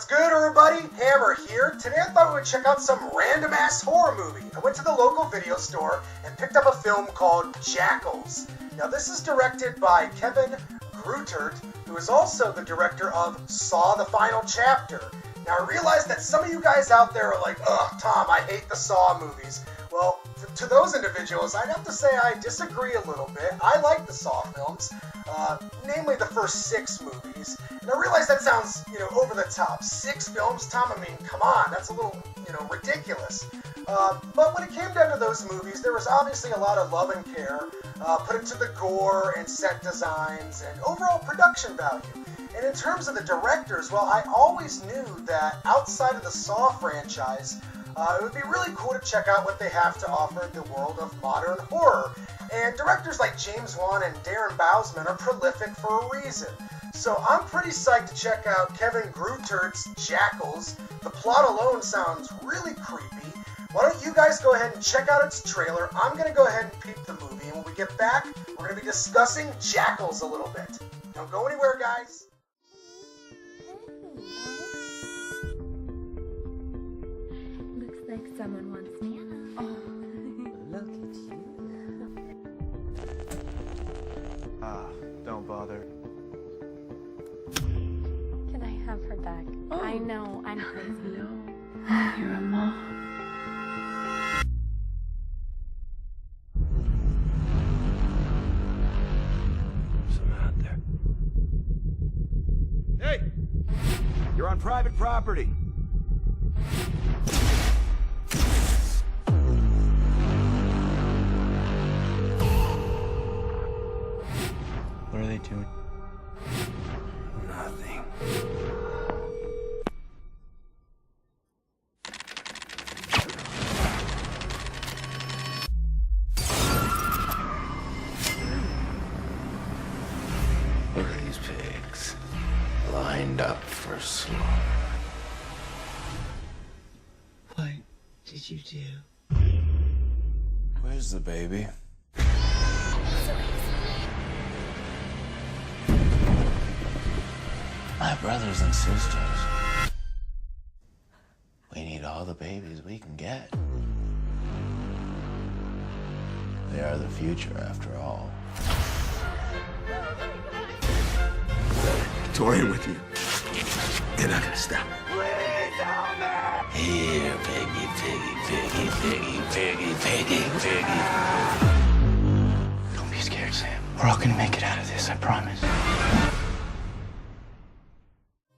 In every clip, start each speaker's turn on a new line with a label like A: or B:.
A: What's good, everybody? Hammer here. Today I thought we would check out some random-ass horror movie. I went to the local video store and picked up a film called Jackals. Now, this is directed by Kevin Greutert, who is also the director of Saw the Final Chapter. Now, I realize that some of you guys out there are like, ugh, Tom, I hate the Saw movies. Well, to those individuals, I'd have to say I disagree a little bit. I like the Saw films, namely the first 6 movies. And I realize that sounds, over the top. 6 films, Tom? I mean, come on, that's a little, ridiculous. But when it came down to those movies, there was obviously a lot of love and care put into the gore and set designs and overall production value. And in terms of the directors, well, I always knew that outside of the Saw franchise, it would be really cool to check out what they have to offer in the world of modern horror. And directors like James Wan and Darren Bousman are prolific for a reason. So I'm pretty psyched to check out Kevin Greutert's Jackals. The plot alone sounds really creepy. Why don't you guys go ahead and check out its trailer? I'm going to go ahead and peep the movie, and when we get back, we're going to be discussing Jackals a little bit. Don't go anywhere, guys.
B: Looks like someone wants me. Oh,
C: look at you.
D: Don't bother.
B: can I have her back?
C: Oh.
B: I know, I'm crazy.
C: No, you're a mom.
D: Someone out there. Hey! You're on private property.
E: What are they doing?
D: Nothing.
C: Look at these pigs, lined up for slaughter. What did you do?
D: Where's the baby?
C: My brothers and sisters. We need all the babies we can get. They are the future, after all.
D: Toying with you. You're not gonna stop.
C: Here, piggy, piggy, piggy, piggy, piggy, piggy, piggy. Don't be scared, Sam. We're all gonna make it out of this, I promise.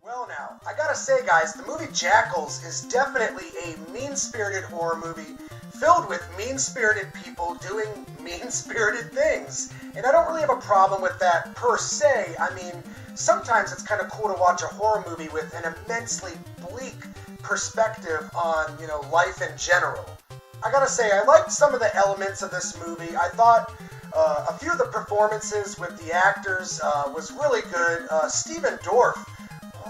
A: Well now, I gotta say guys, the movie Jackals is definitely a mean-spirited horror movie filled with mean-spirited people doing mean-spirited things. And I don't really have a problem with that per se. I mean, sometimes it's kind of cool to watch a horror movie with an immensely bleak perspective on, life in general. I gotta say, I liked some of the elements of this movie. I thought a few of the performances with the actors was really good. Stephen Dorff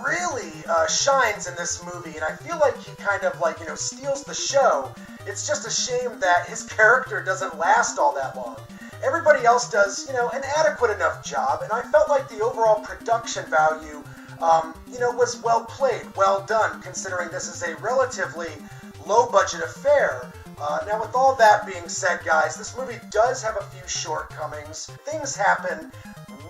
A: really shines in this movie, and I feel like he kind of steals the show. It's just a shame that his character doesn't last all that long. Everybody else does, an adequate enough job, and I felt like the overall production value, was well played, well done, considering this is a relatively low-budget affair. Now, with all that being said, guys, this movie does have a few shortcomings. Things happen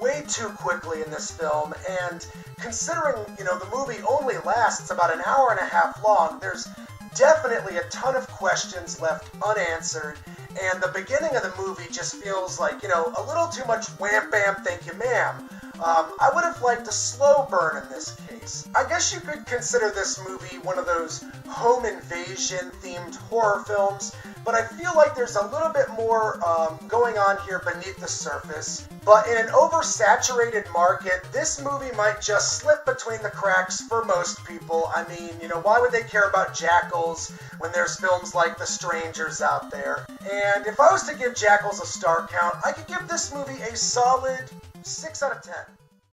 A: way too quickly in this film, and considering, the movie only lasts about an hour and a half long, there's definitely a ton of questions left unanswered, and the beginning of the movie just feels like, a little too much wham bam thank you ma'am. I would have liked a slow burn in this case. I guess you could consider this movie one of those home invasion themed horror films, but I feel like there's a little bit more going on here beneath the surface. But in an oversaturated market, this movie might just slip between the cracks for most people. I mean, why would they care about Jackals when there's films like The Strangers out there? And if I was to give Jackals a star count, I could give this movie a solid 6 out of 10.